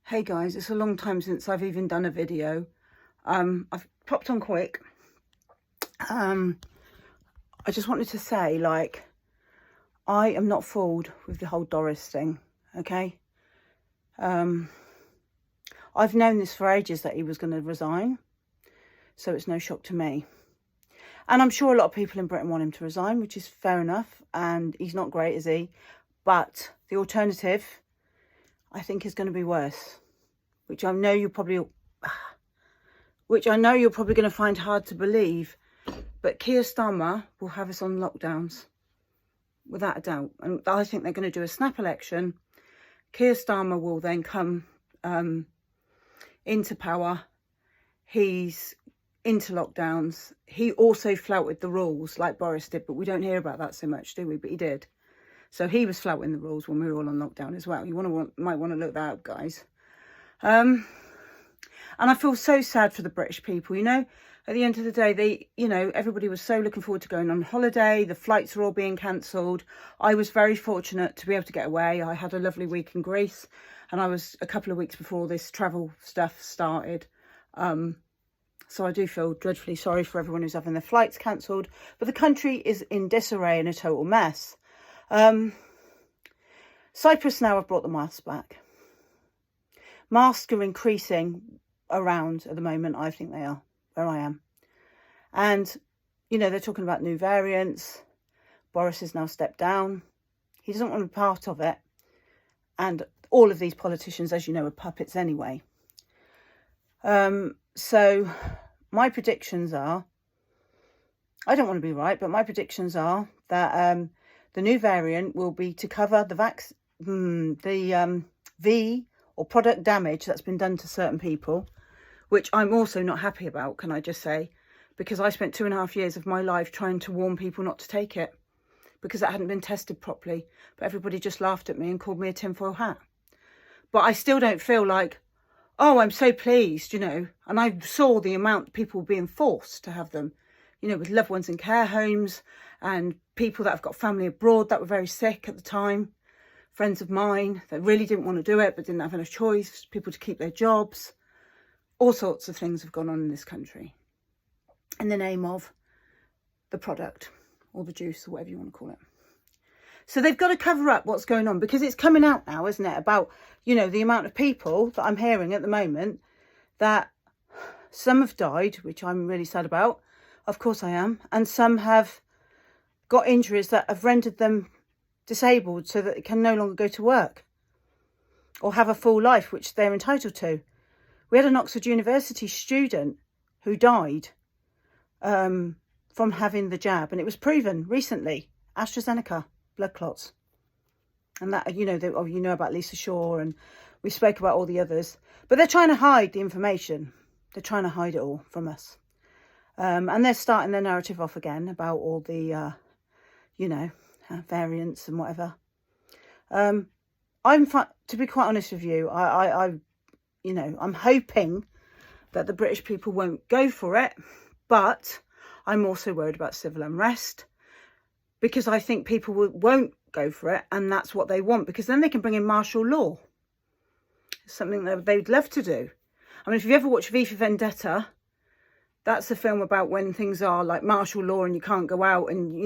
Hey guys, it's a long time since I've even done a video. I've popped on quick. I just wanted to say, like, I am not fooled with the whole Doris thing, okay? I've known this for ages, that he was going to resign, so it's no shock to me. And I'm sure a lot of people in Britain want him to resign, which is fair enough, and he's not great, is he? But the alternative, I think, is going to be worse, which I know you're probably going to find hard to believe. But Keir Starmer will have us on lockdowns, without a doubt. And I think they're going to do a snap election. Keir Starmer will then come into power. He's into lockdowns. He also flouted the rules like Boris did, but we don't hear about that so much, do we? But he did. So he was flouting the rules when we were all on lockdown as well. You might want to look that up, guys. And I feel so sad for the British people, you know. At the end of the day, everybody was so looking forward to going on holiday. The flights were all being cancelled. I was very fortunate to be able to get away. I had a lovely week in Greece, and I was a couple of weeks before this travel stuff started. So I do feel dreadfully sorry for everyone who's having their flights cancelled. But the country is in disarray and a total mess. Cyprus now have brought the masks back. Masks are increasing around at the moment. I think they are, where I am. And, they're talking about new variants. Boris has now stepped down. He doesn't want to be part of it. And all of these politicians, as you know, are puppets anyway. So my predictions are, I don't want to be right, but my predictions are that the new variant will be to cover the V or product damage that's been done to certain people, which I'm also not happy about, can I just say, because I spent 2.5 years of my life trying to warn people not to take it because it hadn't been tested properly. But everybody just laughed at me and called me a tinfoil hat. But I still don't feel like, oh, I'm so pleased, And I saw the amount people were being forced to have them, with loved ones in care homes and people that have got family abroad that were very sick at the time. Friends of mine that really didn't want to do it but didn't have enough choice, people to keep their jobs. All sorts of things have gone on in this country in the name of the product or the juice or whatever you want to call it. So they've got to cover up what's going on because it's coming out now, isn't it, about, the amount of people that I'm hearing at the moment that some have died, which I'm really sad about. Of course I am. And some have got injuries that have rendered them disabled so that they can no longer go to work or have a full life, which they're entitled to. We had an Oxford University student who died from having the jab, and it was proven recently, AstraZeneca, blood clots. And that, you know about Lisa Shaw, and we spoke about all the others. But they're trying to hide the information. They're trying to hide it all from us. And they're starting their narrative off again about all the, variants and whatever. To be quite honest with you, I'm hoping that the British people won't go for it, but I'm also worried about civil unrest because I think people won't go for it, and that's what they want, because then they can bring in martial law. It's something that they'd love to do. I mean, if you've ever watched V for Vendetta, that's a film about when things are like martial law and you can't go out, and,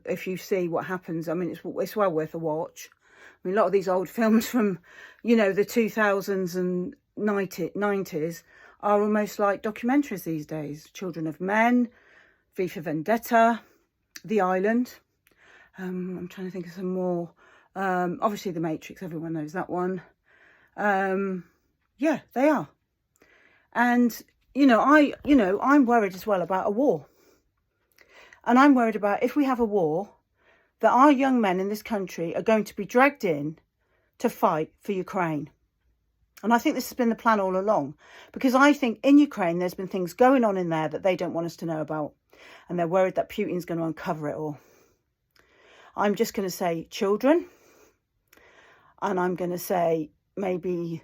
if you see what happens, I mean, it's well worth a watch. I mean, a lot of these old films from, the 2000s and 90s are almost like documentaries these days. Children of Men, V for Vendetta, The Island. I'm trying to think of some more. Obviously The Matrix, everyone knows that one. Yeah, they are. And, I'm worried as well about a war. And I'm worried about, if we have a war, that our young men in this country are going to be dragged in to fight for Ukraine. And I think this has been the plan all along, because I think in Ukraine there's been things going on in there that they don't want us to know about. And they're worried that Putin's going to uncover it all. I'm just going to say children. And I'm going to say maybe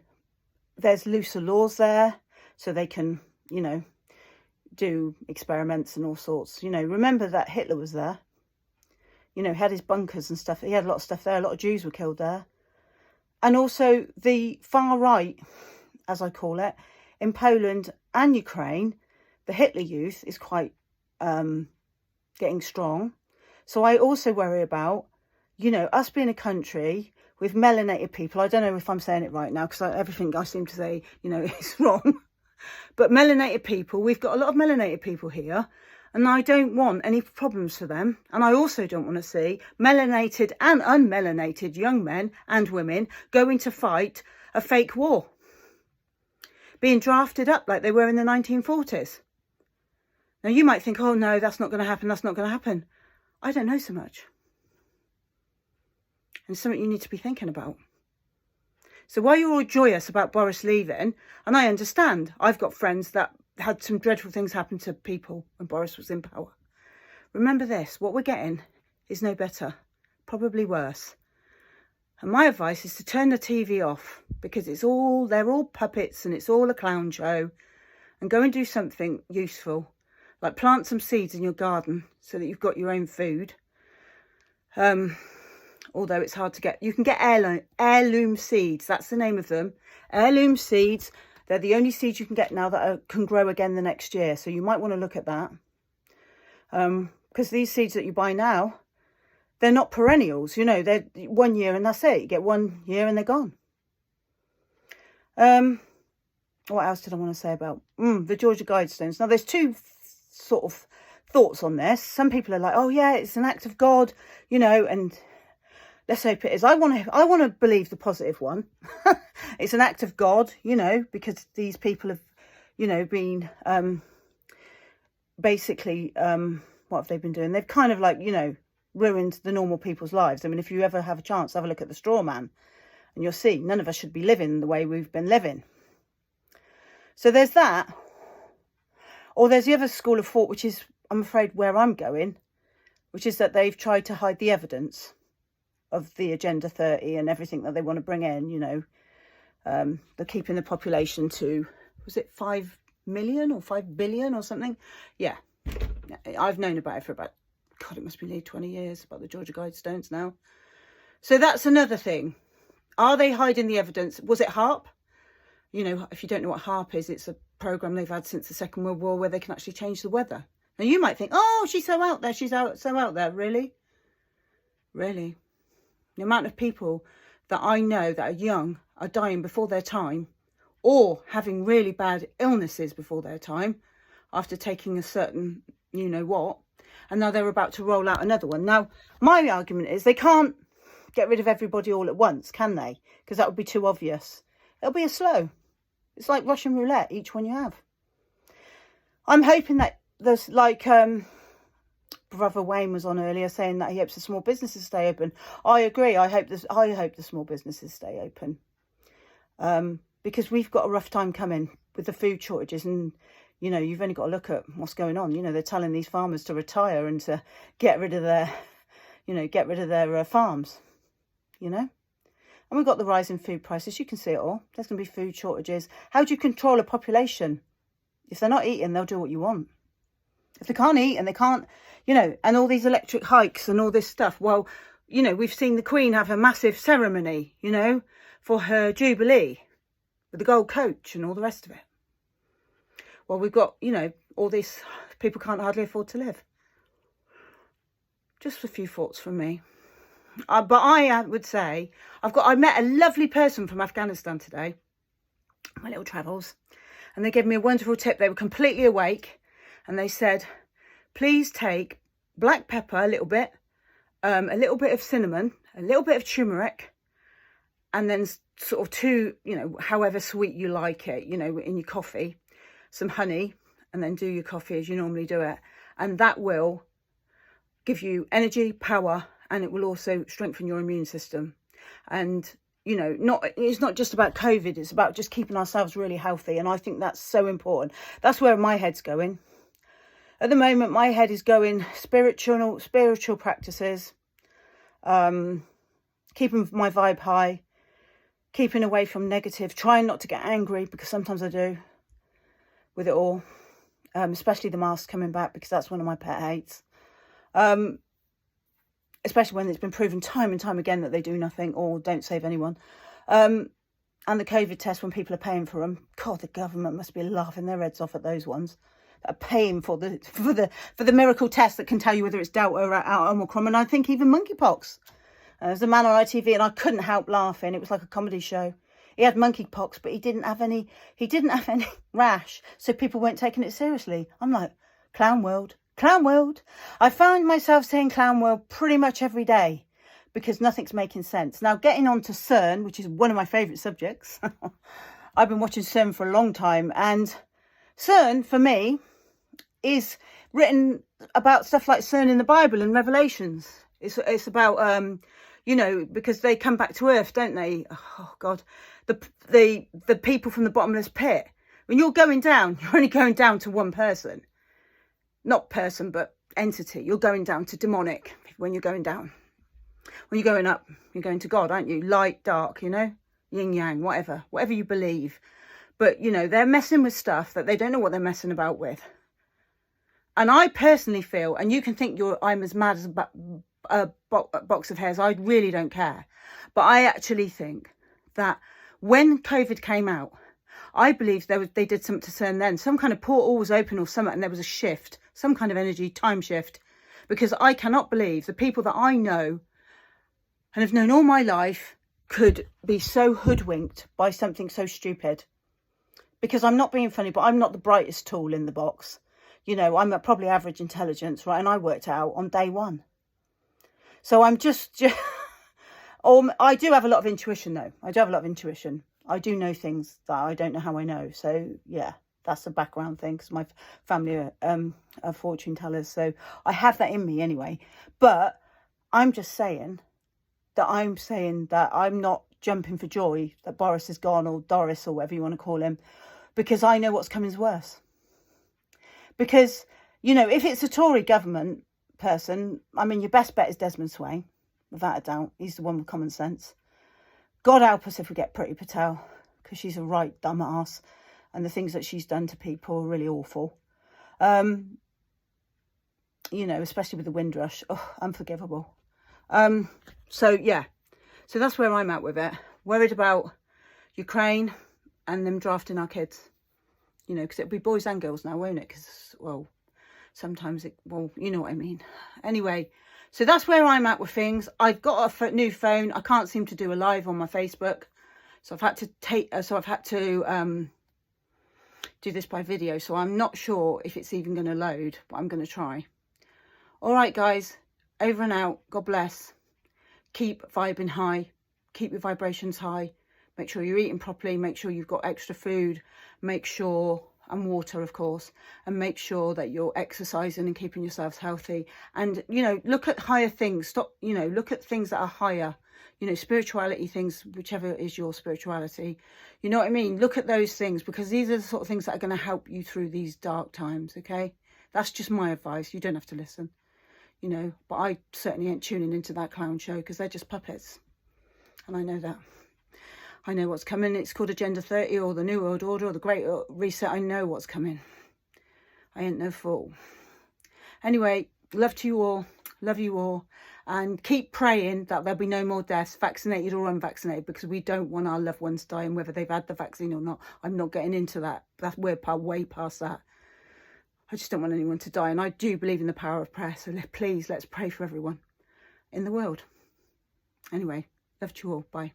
there's looser laws there so they can, do experiments and all sorts. Remember that Hitler was there. Had his bunkers and stuff. He had a lot of stuff there. A lot of Jews were killed there. And also the far right as I call it, in Poland and Ukraine, the Hitler Youth is quite getting strong. So I also worry about, us being a country with melanated people. I don't know if I'm saying it right now, because everything I seem to say, is wrong. But melanated people, we've got a lot of melanated people here, and I don't want any problems for them. And I also don't want to see melanated and unmelanated young men and women going to fight a fake war, being drafted up like they were in the 1940s. Now, you might think, oh, no, that's not going to happen. That's not going to happen. I don't know so much. And it's something you need to be thinking about. So while you're all joyous about Boris leaving, and I understand, I've got friends that had some dreadful things happen to people when Boris was in power. Remember this, what we're getting is no better, probably worse. And my advice is to turn the TV off, because they're all puppets and it's all a clown show, and go and do something useful, like plant some seeds in your garden so that you've got your own food. Although it's hard to get. You can get heirloom seeds. That's the name of them. Heirloom seeds. They're the only seeds you can get now that can grow again the next year. So you might want to look at that. Because these seeds that you buy now, they're not perennials. They're 1 year and that's it. You get 1 year and they're gone. What else did I want to say about the Georgia Guidestones? Now, there's two sort of thoughts on this. Some people are like, oh, yeah, it's an act of God, and... let's hope it is. I want to believe the positive one. It's an act of God, because these people have, been basically, what have they been doing? They've kind of ruined the normal people's lives. I mean, if you ever have a chance, have a look at the straw man and you'll see none of us should be living the way we've been living. So there's that. Or there's the other school of thought, which is, I'm afraid, where I'm going, which is that they've tried to hide the evidence of the Agenda 30 and everything that they want to bring in, they're keeping the population to, was it 5 million or 5 billion or something? Yeah, I've known about it for about, God, it must be nearly 20 years, about the Georgia Guidestones now. So that's another thing. Are they hiding the evidence? Was it HAARP? If you don't know what HAARP is, it's a programme they've had since the Second World War where they can actually change the weather. Now, you might think, oh, she's so out there. She's so out there. Really? Really? The amount of people that I know that are young are dying before their time, or having really bad illnesses before their time after taking a certain what, and now they're about to roll out another one. Now, my argument is they can't get rid of everybody all at once, can they? Because that would be too obvious. It'll be a slow. It's like Russian roulette, each one you have. I'm hoping that there's Brother Wayne was on earlier saying that he hopes the small businesses stay open. I agree. I hope the small businesses stay open. Because we've got a rough time coming with the food shortages, and you've only got to look at what's going on. They're telling these farmers to retire and to get rid of their farms. And we've got the rise in food prices. You can see it all. There's going to be food shortages. How do you control a population? If they're not eating, they'll do what you want. If they can't eat and they can't, and all these electric hikes and all this stuff. Well, we've seen the Queen have a massive ceremony, for her Jubilee with the gold coach and all the rest of it. Well, we've got, all these people can't hardly afford to live. Just a few thoughts from me. But I would say, I met a lovely person from Afghanistan today, my little travels, and they gave me a wonderful tip. They were completely awake. And they said, please take black pepper, a little bit of cinnamon, a little bit of turmeric, and then sort of two, however sweet you like it, in your coffee, some honey, and then do your coffee as you normally do it. And that will give you energy, power, and it will also strengthen your immune system. And, it's not just about COVID, it's about just keeping ourselves really healthy. And I think that's so important. That's where my head's going. At the moment, my head is going spiritual practices, keeping my vibe high, keeping away from negative, trying not to get angry, because sometimes I do with it all, especially the mask coming back, because that's one of my pet hates, especially when it's been proven time and time again that they do nothing or don't save anyone. and the COVID tests when people are paying for them. God, the government must be laughing their heads off at those ones that are paying for the miracle test that can tell you whether it's Delta or Omicron, and I think even monkeypox. There's a man on ITV, and I couldn't help laughing. It was like a comedy show. He had monkeypox, but he didn't have any rash, so people weren't taking it seriously. I'm like, clown world, clown world. I found myself saying clown world pretty much every day because nothing's making sense. Now, getting on to CERN, which is one of my favourite subjects. I've been watching CERN for a long time, and CERN, for me, is written about stuff like CERN in the Bible and Revelations. It's about, you know, because they come back to Earth, don't they? Oh, God. The people from the bottomless pit. When you're going down, you're only going down to one person. Not person, but entity. You're going down to demonic when you're going down. When you're going up, you're going to God, aren't you? Light, dark, you know? Yin, yang, whatever you believe. But, you know, they're messing with stuff that they don't know what they're messing about with. And I personally feel, and you can think I'm as mad as a box of hairs, I really don't care. But I actually think that when COVID came out, I believe they did something to CERN then. Some kind of portal was open or something, and there was a shift, some kind of energy, time shift. Because I cannot believe the people that I know and have known all my life could be so hoodwinked by something so stupid. Because I'm not being funny, but I'm not the brightest tool in the box. You know, I'm at probably average intelligence, right? And I worked out on day one. So I'm just I do have a lot of intuition, though. I do have a lot of intuition. I do know things that I don't know how I know. So, yeah, that's a background thing because my family are fortune tellers. So I have that in me anyway. But I'm just saying that I'm not jumping for joy that Boris is gone, or Doris, or whatever you want to call him, because I know what's coming's worse. Because, you know, if it's a Tory government person, I mean, your best bet is Desmond Swayne, without a doubt. He's the one with common sense. God help us if we get Priti Patel, because she's a right dumb ass, and the things that she's done to people are really awful. You know, especially with the Windrush. Oh, unforgivable. So, yeah. So that's where I'm at with it. Worried about Ukraine and them drafting our kids. You know, because it'll be boys and girls now, won't it? Because, well, sometimes you know what I mean. Anyway, so that's where I'm at with things. I've got a new phone. I can't seem to do a live on my Facebook. So I've had to do this by video. So I'm not sure if it's even going to load, but I'm going to try. All right, guys. Over and out. God bless. Keep vibing high. Keep your vibrations high. Make sure you're eating properly. Make sure you've got extra food. Make sure, and water, of course. And make sure that you're exercising and keeping yourselves healthy. And, you know, look at higher things. Stop, you know, look at things that are higher. You know, spirituality things, whichever is your spirituality. You know what I mean? Look at those things, because these are the sort of things that are going to help you through these dark times, okay? That's just my advice. You don't have to listen. You know, but I certainly ain't tuning into that clown show, because they're just puppets. And I know that. I know what's coming. It's called Agenda 30 or the New World Order or the Great Reset. I know what's coming. I ain't no fool. Anyway, love to you all. Love you all. And keep praying that there'll be no more deaths, vaccinated or unvaccinated, because we don't want our loved ones dying, whether they've had the vaccine or not. I'm not getting into that. We're way past that. I just don't want anyone to die. And I do believe in the power of prayer. So please, let's pray for everyone in the world. Anyway, love to you all. Bye.